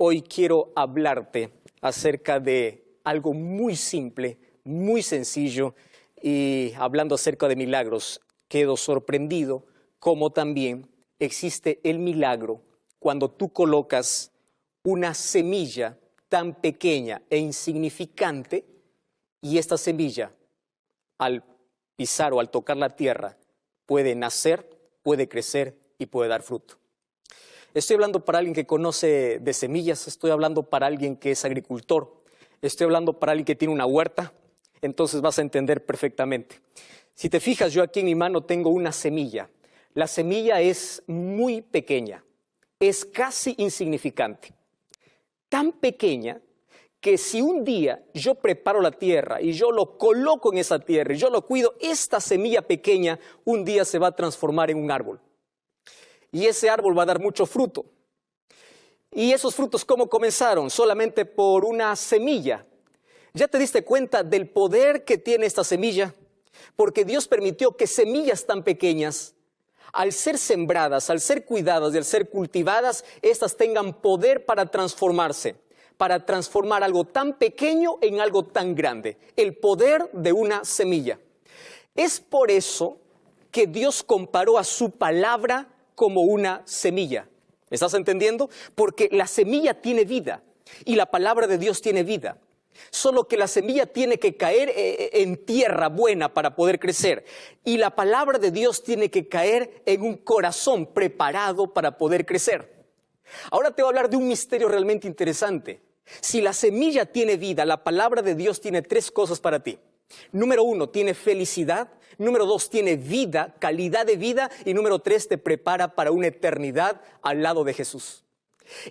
Hoy quiero hablarte acerca de algo muy simple, muy sencillo, y hablando acerca de milagros, quedo sorprendido cómo también existe el milagro cuando tú colocas una semilla tan pequeña e insignificante y esta semilla, al pisar o al tocar la tierra, puede nacer, puede crecer y puede dar fruto. Estoy hablando para alguien que conoce de semillas, estoy hablando para alguien que es agricultor, estoy hablando para alguien que tiene una huerta, entonces vas a entender perfectamente. Si te fijas, yo aquí en mi mano tengo una semilla. La semilla es muy pequeña, es casi insignificante. Tan pequeña que si un día yo preparo la tierra y yo lo coloco en esa tierra y yo lo cuido, esta semilla pequeña un día se va a transformar en un árbol. Y ese árbol va a dar mucho fruto. ¿Y esos frutos cómo comenzaron? Solamente por una semilla. ¿Ya te diste cuenta del poder que tiene esta semilla? Porque Dios permitió que semillas tan pequeñas, al ser sembradas, al ser cuidadas y al ser cultivadas, estas tengan poder para transformarse, para transformar algo tan pequeño en algo tan grande. El poder de una semilla. Es por eso que Dios comparó a su palabra como una semilla. ¿Me estás entendiendo? Porque la semilla tiene vida y la palabra de Dios tiene vida. Solo que la semilla tiene que caer en tierra buena para poder crecer. Y la palabra de Dios tiene que caer en un corazón preparado para poder crecer. Ahora te voy a hablar de un misterio realmente interesante. Si la semilla tiene vida, la palabra de Dios tiene tres cosas para ti. Número 1, tiene felicidad. Número 2, tiene vida, calidad de vida. Y número 3, te prepara para una eternidad al lado de Jesús.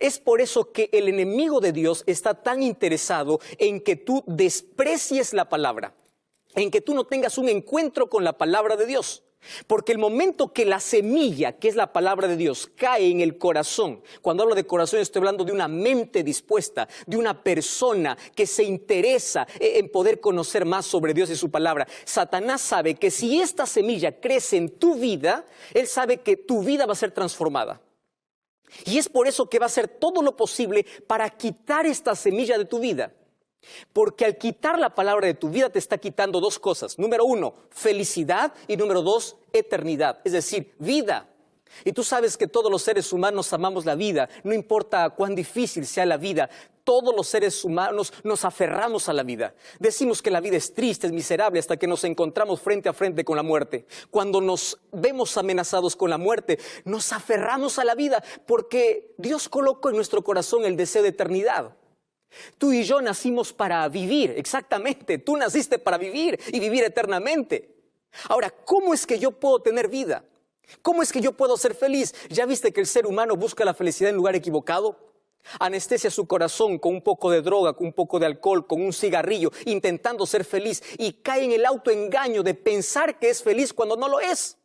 Es por eso que el enemigo de Dios está tan interesado en que tú desprecies la palabra, en que tú no tengas un encuentro con la palabra de Dios. Porque el momento que la semilla, que es la palabra de Dios, cae en el corazón, cuando hablo de corazón estoy hablando de una mente dispuesta, de una persona que se interesa en poder conocer más sobre Dios y su palabra. Satanás sabe que si esta semilla crece en tu vida, él sabe que tu vida va a ser transformada. Y es por eso que va a hacer todo lo posible para quitar esta semilla de tu vida. Porque al quitar la palabra de tu vida te está quitando dos cosas. Número 1, felicidad, y número 2, eternidad, es decir, vida. Y tú sabes que todos los seres humanos amamos la vida, no importa cuán difícil sea la vida. Todos los seres humanos nos aferramos a la vida. Decimos que la vida es triste, es miserable, hasta que nos encontramos frente a frente con la muerte. Cuando nos vemos amenazados con la muerte, nos aferramos a la vida porque Dios colocó en nuestro corazón el deseo de eternidad. Tú y yo nacimos para vivir, exactamente. Tú naciste para vivir y vivir eternamente. Ahora, ¿cómo es que yo puedo tener vida? ¿Cómo es que yo puedo ser feliz? ¿Ya viste que el ser humano busca la felicidad en lugar equivocado? Anestesia su corazón con un poco de droga, con un poco de alcohol, con un cigarrillo, intentando ser feliz, y cae en el autoengaño de pensar que es feliz cuando no lo es,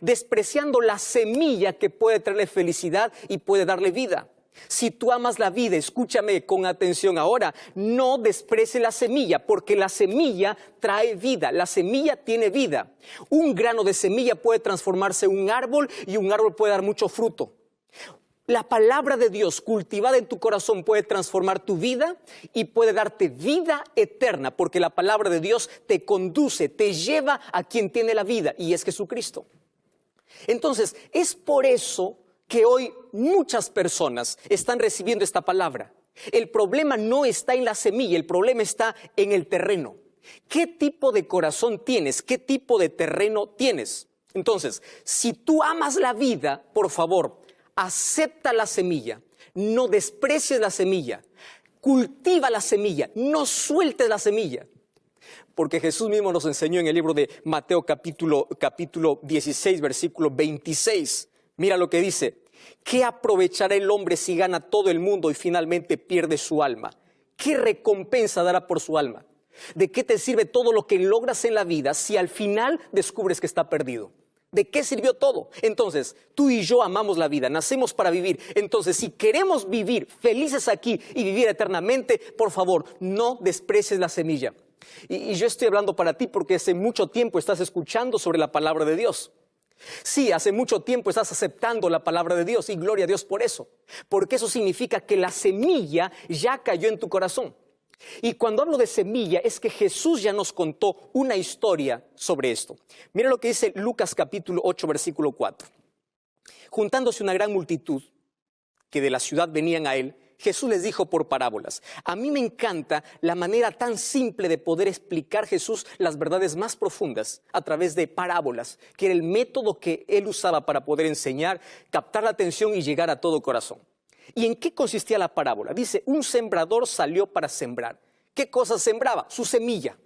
despreciando la semilla que puede traerle felicidad y puede darle vida. Si tú amas la vida, escúchame con atención ahora, no desprecies la semilla, porque la semilla trae vida, la semilla tiene vida. Un grano de semilla puede transformarse en un árbol y un árbol puede dar mucho fruto. La palabra de Dios cultivada en tu corazón puede transformar tu vida y puede darte vida eterna, porque la palabra de Dios te conduce, te lleva a quien tiene la vida, y es Jesucristo. Entonces, es por eso que hoy muchas personas están recibiendo esta palabra. El problema no está en la semilla, el problema está en el terreno. ¿Qué tipo de corazón tienes? ¿Qué tipo de terreno tienes? Entonces, si tú amas la vida, por favor, acepta la semilla, no desprecies la semilla, cultiva la semilla, no sueltes la semilla. Porque Jesús mismo nos enseñó en el libro de Mateo capítulo 16, versículo 26. Mira lo que dice: ¿qué aprovechará el hombre si gana todo el mundo y finalmente pierde su alma? ¿Qué recompensa dará por su alma? ¿De qué te sirve todo lo que logras en la vida si al final descubres que está perdido? ¿De qué sirvió todo? Entonces, tú y yo amamos la vida, nacemos para vivir. Entonces, si queremos vivir felices aquí y vivir eternamente, por favor, no desprecies la semilla. Y yo estoy hablando para ti porque hace mucho tiempo estás escuchando sobre la palabra de Dios. Sí, hace mucho tiempo estás aceptando la palabra de Dios y gloria a Dios por eso. Porque eso significa que la semilla ya cayó en tu corazón. Y cuando hablo de semilla es que Jesús ya nos contó una historia sobre esto. Mira lo que dice Lucas capítulo 8, versículo 4. Juntándose una gran multitud que de la ciudad venían a él, Jesús les dijo por parábolas. A mí me encanta la manera tan simple de poder explicar Jesús las verdades más profundas a través de parábolas, que era el método que él usaba para poder enseñar, captar la atención y llegar a todo corazón. ¿Y en qué consistía la parábola? Dice, un sembrador salió para sembrar. ¿Qué cosa sembraba? Su semilla.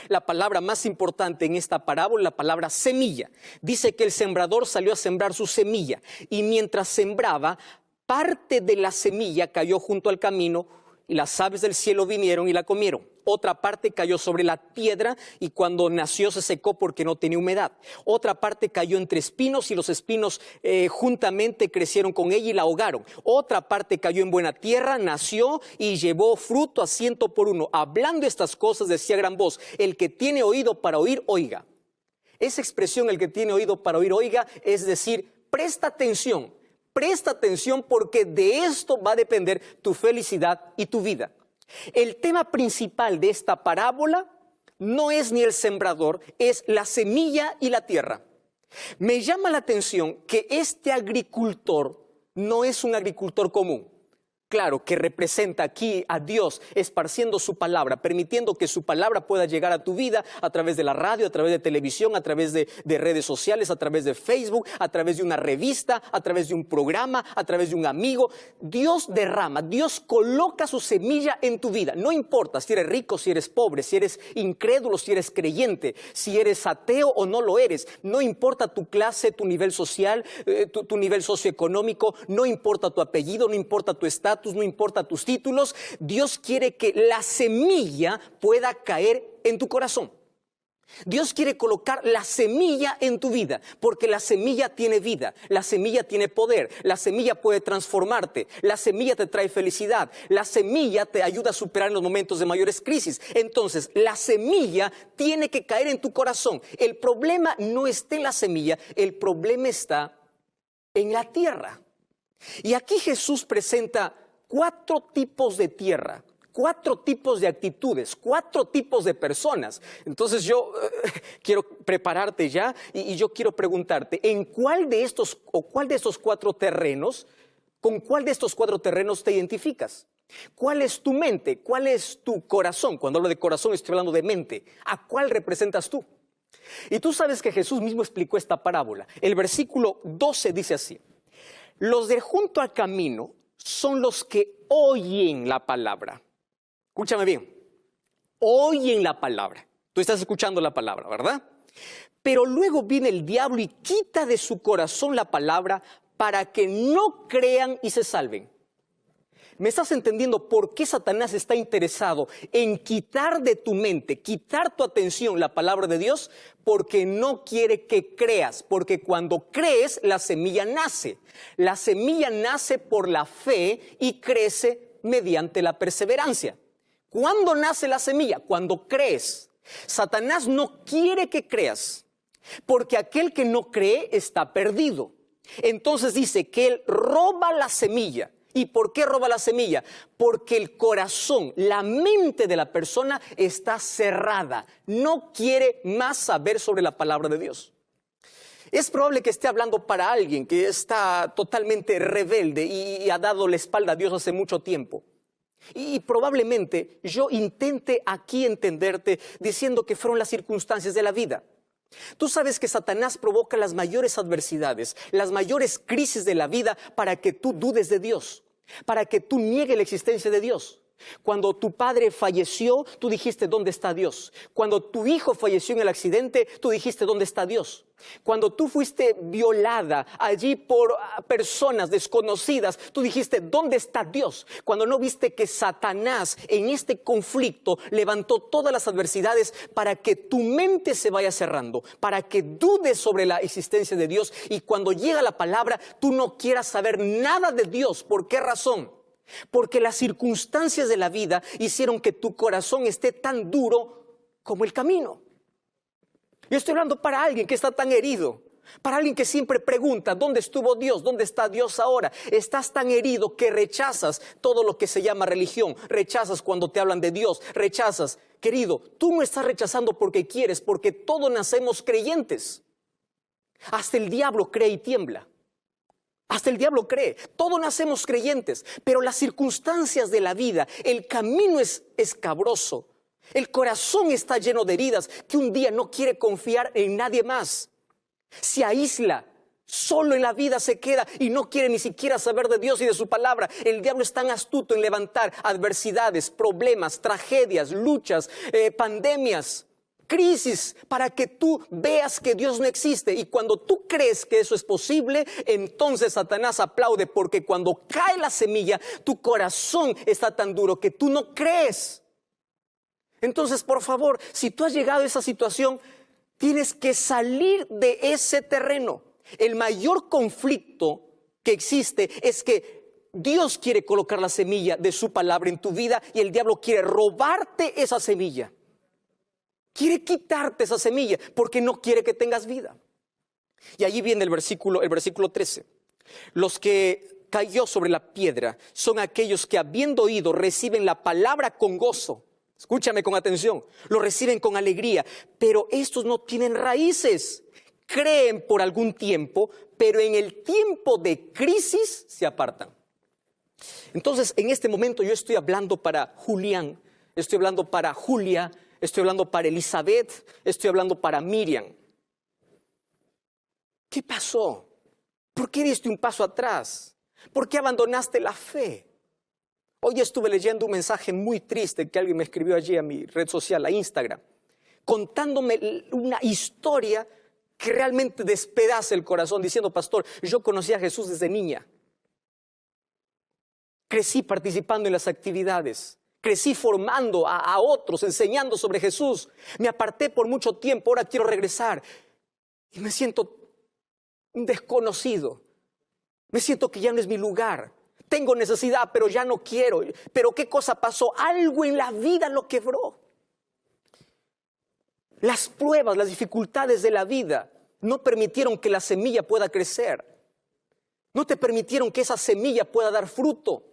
La palabra más importante en esta parábola, la palabra semilla. Dice que el sembrador salió a sembrar su semilla y mientras sembraba, parte de la semilla cayó junto al camino y las aves del cielo vinieron y la comieron. Otra parte cayó sobre la piedra y cuando nació se secó porque no tenía humedad. Otra parte cayó entre espinos y los espinos juntamente crecieron con ella y la ahogaron. Otra parte cayó en buena tierra, nació y llevó fruto a 100 por uno. Hablando estas cosas decía a gran voz, el que tiene oído para oír, oiga. Esa expresión, el que tiene oído para oír, oiga, es decir, presta atención. Presta atención porque de esto va a depender tu felicidad y tu vida. El tema principal de esta parábola no es ni el sembrador, es la semilla y la tierra. Me llama la atención que este agricultor no es un agricultor común. Claro, que representa aquí a Dios esparciendo su palabra, permitiendo que su palabra pueda llegar a tu vida a través de la radio, a través de televisión, a través de redes sociales, a través de Facebook, a través de una revista, a través de un programa, a través de un amigo. Dios derrama, Dios coloca su semilla en tu vida. No importa si eres rico, si eres pobre, si eres incrédulo, si eres creyente, si eres ateo o no lo eres. No importa tu clase, tu nivel social, tu nivel socioeconómico, no importa tu apellido, no importa tu estatus. No importa tus títulos, Dios quiere que la semilla pueda caer en tu corazón. Dios quiere colocar la semilla en tu vida, porque la semilla tiene vida, la semilla tiene poder, la semilla puede transformarte, la semilla te trae felicidad, la semilla te ayuda a superar en los momentos de mayores crisis. Entonces, la semilla tiene que caer en tu corazón. El problema no está en la semilla, el problema está en la tierra. Y aquí Jesús presenta 4 tipos de tierra, 4 tipos de actitudes, 4 tipos de personas. Entonces yo quiero prepararte ya y yo quiero preguntarte, ¿en cuál de estos 4 terrenos, con cuál de estos 4 terrenos te identificas? ¿Cuál es tu mente? ¿Cuál es tu corazón? Cuando hablo de corazón estoy hablando de mente. ¿A cuál representas tú? Y tú sabes que Jesús mismo explicó esta parábola. El versículo 12 dice así, los de junto al camino son los que oyen la palabra. Escúchame bien, oyen la palabra. Tú estás escuchando la palabra, ¿verdad? Pero luego viene el diablo y quita de su corazón la palabra para que no crean y se salven. ¿Me estás entendiendo por qué Satanás está interesado en quitar de tu mente, quitar tu atención la palabra de Dios? Porque no quiere que creas, porque cuando crees la semilla nace. La semilla nace por la fe y crece mediante la perseverancia. ¿Cuándo nace la semilla? Cuando crees. Satanás no quiere que creas, porque aquel que no cree está perdido. Entonces dice que él roba la semilla. ¿Y por qué roba la semilla? Porque el corazón, la mente de la persona está cerrada. No quiere más saber sobre la palabra de Dios. Es probable que esté hablando para alguien que está totalmente rebelde y ha dado la espalda a Dios hace mucho tiempo. Y probablemente yo intente aquí entenderte diciendo que fueron las circunstancias de la vida. Tú sabes que Satanás provoca las mayores adversidades, las mayores crisis de la vida para que tú dudes de Dios, para que tú niegues la existencia de Dios. Cuando tu padre falleció, tú dijiste, ¿dónde está Dios? Cuando tu hijo falleció en el accidente, tú dijiste, ¿dónde está Dios? Cuando tú fuiste violada allí por personas desconocidas, tú dijiste, ¿dónde está Dios? Cuando no viste que Satanás en este conflicto levantó todas las adversidades para que tu mente se vaya cerrando, para que dudes sobre la existencia de Dios y cuando llega la palabra, tú no quieras saber nada de Dios. ¿Por qué razón? Porque las circunstancias de la vida hicieron que tu corazón esté tan duro como el camino. Yo estoy hablando para alguien que está tan herido, Para alguien que siempre pregunta, ¿dónde estuvo Dios? ¿Dónde está Dios ahora? Estás tan herido que rechazas todo lo que se llama religión. Rechazas cuando te hablan de Dios. Rechazas. Querido, tú no estás rechazando porque quieres, porque todos nacemos creyentes. Hasta el diablo cree y tiembla. Hasta el diablo cree. Todos nacemos creyentes. Pero las circunstancias de la vida, el camino es escabroso. El corazón está lleno de heridas que un día no quiere confiar en nadie más. Se aísla, solo en la vida se queda y no quiere ni siquiera saber de Dios y de su palabra. El diablo es tan astuto en levantar adversidades, problemas, tragedias, luchas, pandemias, crisis, para que tú veas que Dios no existe. Y cuando tú crees que eso es posible, entonces Satanás aplaude, porque cuando cae la semilla, tu corazón está tan duro que tú no crees. Entonces, por favor, si tú has llegado a esa situación, tienes que salir de ese terreno. El mayor conflicto que existe es que Dios quiere colocar la semilla de su palabra en tu vida y el diablo quiere robarte esa semilla. Quiere quitarte esa semilla porque no quiere que tengas vida. Y allí viene el versículo 13. Los que cayó sobre la piedra son aquellos que, habiendo oído, reciben la palabra con gozo. Escúchame con atención, lo reciben con alegría, pero estos no tienen raíces. Creen por algún tiempo, pero en el tiempo de crisis se apartan. Entonces, en este momento yo estoy hablando para Julián, estoy hablando para Julia, estoy hablando para Elizabeth, estoy hablando para Miriam. ¿Qué pasó? ¿Por qué diste un paso atrás? ¿Por qué abandonaste la fe? Hoy estuve leyendo un mensaje muy triste que alguien me escribió allí a mi red social, a Instagram, contándome una historia que realmente despedaza el corazón, diciendo: pastor, yo conocí a Jesús desde niña. Crecí participando en las actividades, crecí formando a otros, enseñando sobre Jesús. Me aparté por mucho tiempo, ahora quiero regresar. Y me siento un desconocido. Me siento que ya no es mi lugar. Tengo necesidad, pero ya no quiero. Pero ¿qué cosa pasó? Algo en la vida lo quebró. Las pruebas, las dificultades de la vida no permitieron que la semilla pueda crecer. No te permitieron que esa semilla pueda dar fruto.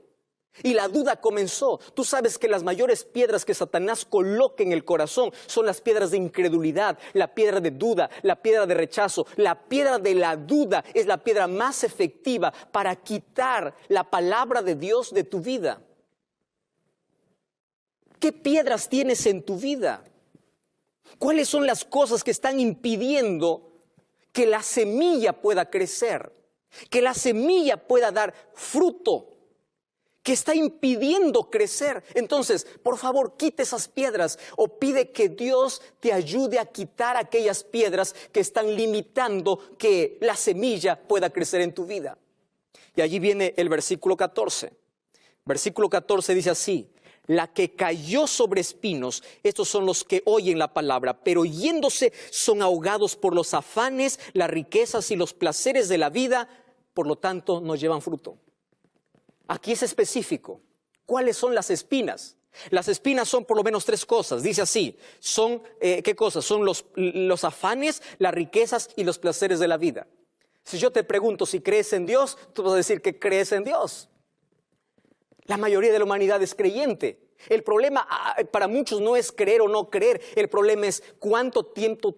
Y la duda comenzó. Tú sabes que las mayores piedras que Satanás coloca en el corazón son las piedras de incredulidad, la piedra de duda, la piedra de rechazo. La piedra de la duda es la piedra más efectiva para quitar la palabra de Dios de tu vida. ¿Qué piedras tienes en tu vida? ¿Cuáles son las cosas que están impidiendo que la semilla pueda crecer? Que la semilla pueda dar fruto. Que está impidiendo crecer. Entonces, por favor, quite esas piedras o pide que Dios te ayude a quitar aquellas piedras que están limitando que la semilla pueda crecer en tu vida. Y allí viene el versículo 14. Versículo 14 dice así: la que cayó sobre espinos, estos son los que oyen la palabra, pero yéndose son ahogados por los afanes, las riquezas y los placeres de la vida, por lo tanto no llevan fruto. Aquí es específico. ¿Cuáles son las espinas? Las espinas son por lo menos tres cosas. Dice así, son, ¿qué cosas? Son los afanes, las riquezas y los placeres de la vida. Si yo te pregunto si crees en Dios, tú vas a decir que crees en Dios. La mayoría de la humanidad es creyente. El problema para muchos no es creer o no creer. El problema es cuánto tiempo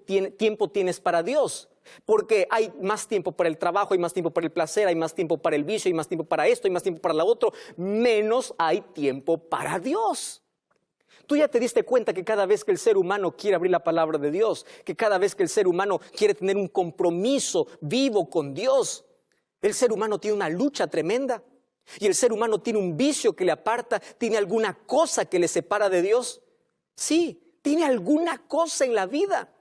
tienes para Dios. Porque hay más tiempo para el trabajo, hay más tiempo para el placer, hay más tiempo para el vicio, hay más tiempo para esto, hay más tiempo para lo otro. Menos hay tiempo para Dios. Tú ya te diste cuenta que cada vez que el ser humano quiere abrir la palabra de Dios, que cada vez que el ser humano quiere tener un compromiso vivo con Dios, el ser humano tiene una lucha tremenda. Y el ser humano tiene un vicio que le aparta, tiene alguna cosa que le separa de Dios. Sí, tiene alguna cosa en la vida.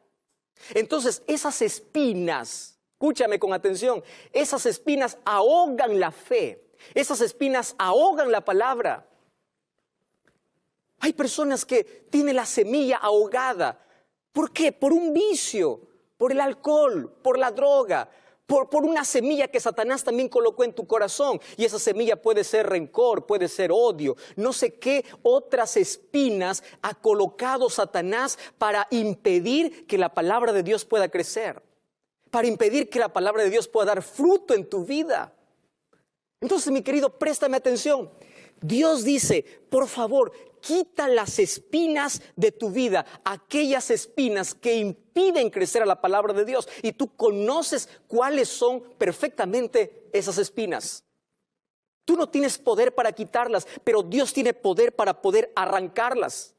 Entonces esas espinas, escúchame con atención, esas espinas ahogan la fe, esas espinas ahogan la palabra. Hay personas que tienen la semilla ahogada. ¿Por qué? Por un vicio, por el alcohol, por la droga, por una semilla que Satanás también colocó en tu corazón. Y esa semilla puede ser rencor, puede ser odio. No sé qué otras espinas ha colocado Satanás para impedir que la palabra de Dios pueda crecer. para impedir que la palabra de Dios pueda dar fruto en tu vida. Entonces, mi querido, préstame atención. Dios dice, por favor, quita las espinas de tu vida, aquellas espinas que impiden crecer a la palabra de Dios. Y tú conoces cuáles son perfectamente esas espinas. Tú no tienes poder para quitarlas, pero Dios tiene poder para poder arrancarlas.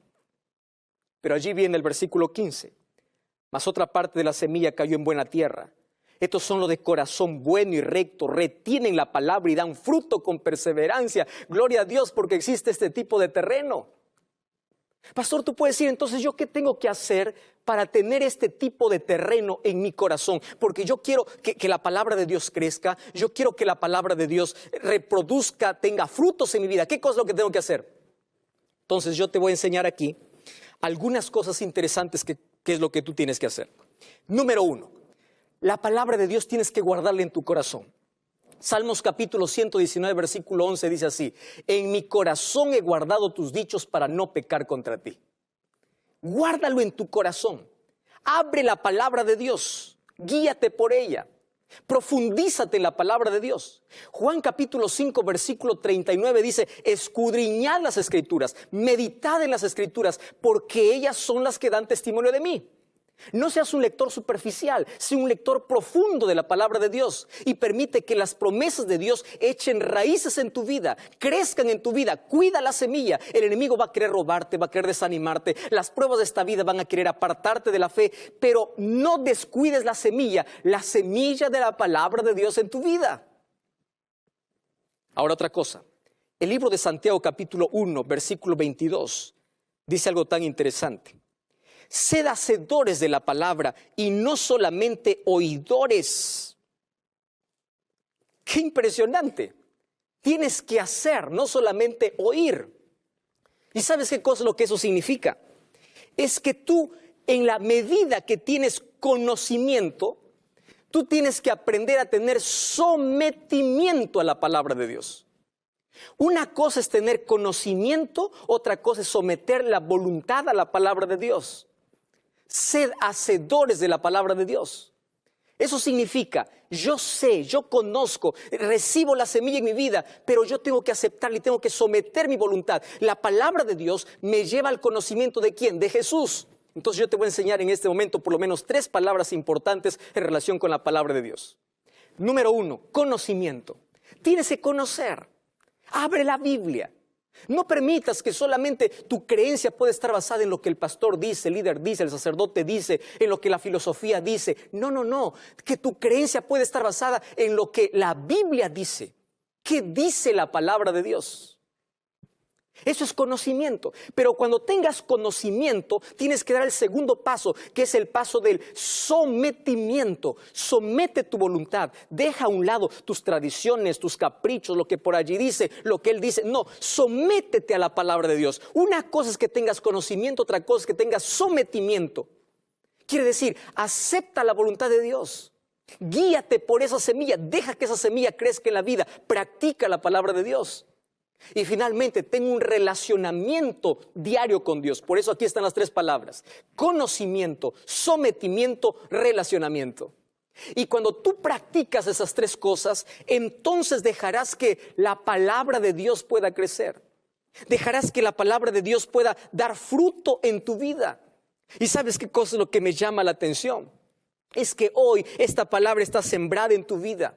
Pero allí viene el versículo 15. Mas otra parte de la semilla cayó en buena tierra. Estos son los de corazón bueno y recto, retienen la palabra y dan fruto con perseverancia. Gloria a Dios porque existe este tipo de terreno. Pastor, tú puedes decir, entonces, ¿yo qué tengo que hacer para tener este tipo de terreno en mi corazón? Porque yo quiero que la palabra de Dios crezca, yo quiero que la palabra de Dios reproduzca, tenga frutos en mi vida. ¿Qué cosa es lo que tengo que hacer? Entonces, yo te voy a enseñar aquí algunas cosas interesantes que es lo que tú tienes que hacer. Número 1. La palabra de Dios tienes que guardarla en tu corazón. Salmos capítulo 119, versículo 11 dice así: en mi corazón he guardado tus dichos para no pecar contra ti. Guárdalo en tu corazón. Abre la palabra de Dios. Guíate por ella. Profundízate en la palabra de Dios. Juan capítulo 5, versículo 39 dice: escudriñad las escrituras, meditad en las escrituras, porque ellas son las que dan testimonio de mí. No seas un lector superficial, sé un lector profundo de la palabra de Dios y permite que las promesas de Dios echen raíces en tu vida, crezcan en tu vida. Cuida la semilla. El enemigo va a querer robarte, va a querer desanimarte. Las pruebas de esta vida van a querer apartarte de la fe, pero no descuides la semilla de la palabra de Dios en tu vida. Ahora otra cosa. El libro de Santiago capítulo 1, versículo 22 dice algo tan interesante. Sed hacedores de la palabra y no solamente oidores. ¡Qué impresionante! Tienes que hacer, no solamente oír. ¿Y sabes qué cosa es lo que eso significa? Es que tú, en la medida que tienes conocimiento, tú tienes que aprender a tener sometimiento a la palabra de Dios. Una cosa es tener conocimiento, otra cosa es someter la voluntad a la palabra de Dios. Sed hacedores de la palabra de Dios. Eso significa, yo sé, yo conozco, recibo la semilla en mi vida, pero yo tengo que aceptarla y tengo que someter mi voluntad. La palabra de Dios me lleva al conocimiento ¿de quién? De Jesús. Entonces yo te voy a enseñar en este momento por lo menos 3 palabras importantes en relación con la palabra de Dios. Número 1, conocimiento. Tienes que conocer. Abre la Biblia. No permitas que solamente tu creencia pueda estar basada en lo que el pastor dice, el líder dice, el sacerdote dice, en lo que la filosofía dice. No. Que tu creencia pueda estar basada en lo que la Biblia dice. ¿Qué dice la palabra de Dios? Eso es conocimiento. Pero cuando tengas conocimiento, tienes que dar el segundo paso, que es el paso del sometimiento. Somete tu voluntad. Deja a un lado tus tradiciones, tus caprichos, lo que por allí dice, lo que él dice. No, sométete a la palabra de Dios. Una cosa es que tengas conocimiento, otra cosa es que tengas sometimiento. Quiere decir, acepta la voluntad de Dios. Guíate por esa semilla. Deja que esa semilla crezca en la vida. Practica la palabra de Dios. Y finalmente, ten un relacionamiento diario con Dios. Por eso aquí están las 3 palabras. Conocimiento, sometimiento, relacionamiento. Y cuando tú practicas esas 3 cosas, entonces dejarás que la palabra de Dios pueda crecer. Dejarás que la palabra de Dios pueda dar fruto en tu vida. ¿Y sabes qué cosa es lo que me llama la atención? Es que hoy esta palabra está sembrada en tu vida.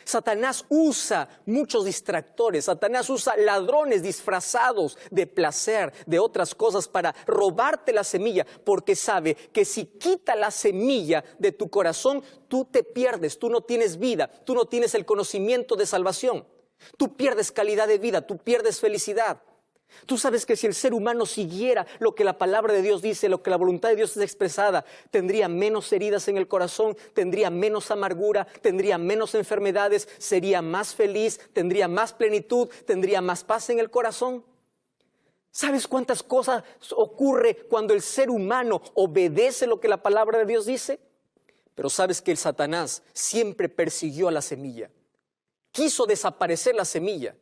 Satanás usa muchos distractores, Satanás usa ladrones disfrazados de placer, de otras cosas para robarte la semilla, porque sabe que si quita la semilla de tu corazón, tú te pierdes, tú no tienes vida, tú no tienes el conocimiento de salvación, tú pierdes calidad de vida, tú pierdes felicidad. Tú sabes que si el ser humano siguiera lo que la palabra de Dios dice, lo que la voluntad de Dios es expresada, tendría menos heridas en el corazón, tendría menos amargura, tendría menos enfermedades, sería más feliz, tendría más plenitud, tendría más paz en el corazón. ¿Sabes cuántas cosas ocurre cuando el ser humano obedece lo que la palabra de Dios dice? Pero sabes que el Satanás siempre persiguió a la semilla, quiso desaparecer la semilla.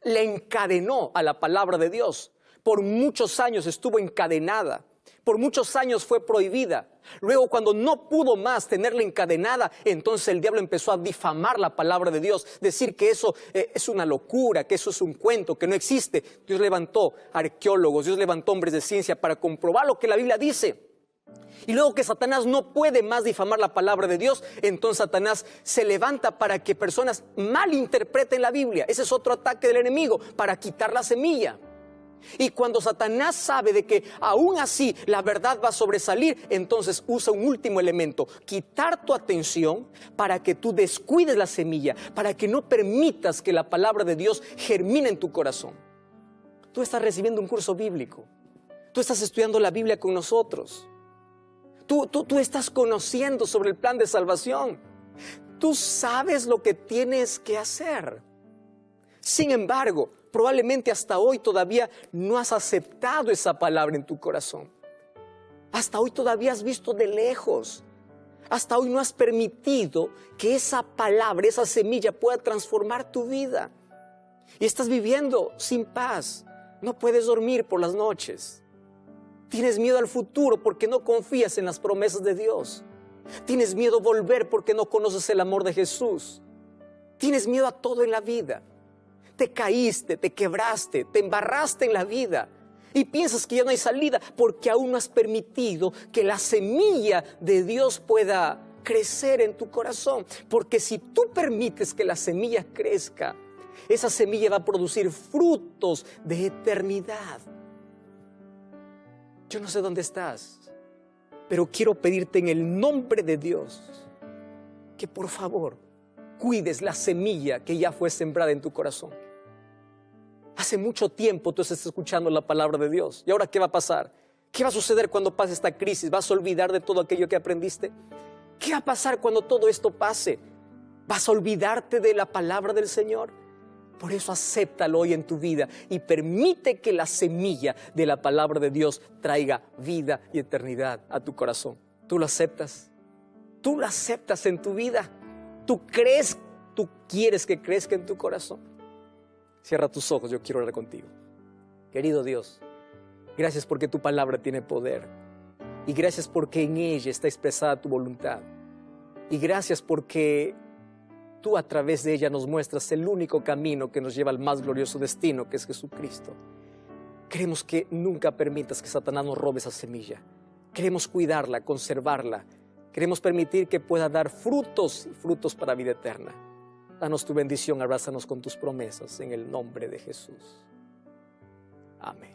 Le encadenó a la palabra de Dios. Por muchos años estuvo encadenada. Por muchos años fue prohibida. Luego, cuando no pudo más tenerla encadenada, entonces el diablo empezó a difamar la palabra de Dios, decir que eso es una locura, que eso es un cuento, que no existe. Dios levantó arqueólogos, Dios levantó hombres de ciencia para comprobar lo que la Biblia dice. Y luego que Satanás no puede más difamar la palabra de Dios, entonces Satanás se levanta para que personas malinterpreten la Biblia. Ese es otro ataque del enemigo, para quitar la semilla. Y cuando Satanás sabe de que aún así la verdad va a sobresalir, entonces usa un último elemento: quitar tu atención para que tú descuides la semilla, para que no permitas que la palabra de Dios germine en tu corazón. Tú estás recibiendo un curso bíblico, tú estás estudiando la Biblia con nosotros, tú estás conociendo sobre el plan de salvación, tú sabes lo que tienes que hacer. Sin embargo, probablemente hasta hoy todavía no has aceptado esa palabra en tu corazón. Hasta hoy todavía has visto de lejos. Hasta hoy no has permitido que esa palabra, esa semilla pueda transformar tu vida. Y estás viviendo sin paz. No puedes dormir por las noches. Tienes miedo al futuro porque no confías en las promesas de Dios. Tienes miedo a volver porque no conoces el amor de Jesús. Tienes miedo a todo en la vida. Te caíste, te quebraste, te embarraste en la vida y piensas que ya no hay salida porque aún no has permitido que la semilla de Dios pueda crecer en tu corazón. Porque si tú permites que la semilla crezca, esa semilla va a producir frutos de eternidad. Yo no sé dónde estás, pero quiero pedirte en el nombre de Dios que por favor cuides la semilla que ya fue sembrada en tu corazón. Hace mucho tiempo tú estás escuchando la palabra de Dios. ¿Y ahora qué va a pasar? ¿Qué va a suceder cuando pase esta crisis? ¿Vas a olvidar de todo aquello que aprendiste? ¿Qué va a pasar cuando todo esto pase? ¿Vas a olvidarte de la palabra del Señor? Por eso acéptalo hoy en tu vida y permite que la semilla de la palabra de Dios traiga vida y eternidad a tu corazón. ¿Tú lo aceptas? ¿Tú lo aceptas en tu vida? ¿Tú crees? ¿Tú quieres que crezca en tu corazón? Cierra tus ojos, yo quiero orar contigo. Querido Dios, gracias porque tu palabra tiene poder. Y gracias porque en ella está expresada tu voluntad. Y gracias porque tú a través de ella nos muestras el único camino que nos lleva al más glorioso destino, que es Jesucristo. Queremos que nunca permitas que Satanás nos robe esa semilla. Queremos cuidarla, conservarla. Queremos permitir que pueda dar frutos y frutos para vida eterna. Danos tu bendición, abrázanos con tus promesas en el nombre de Jesús. Amén.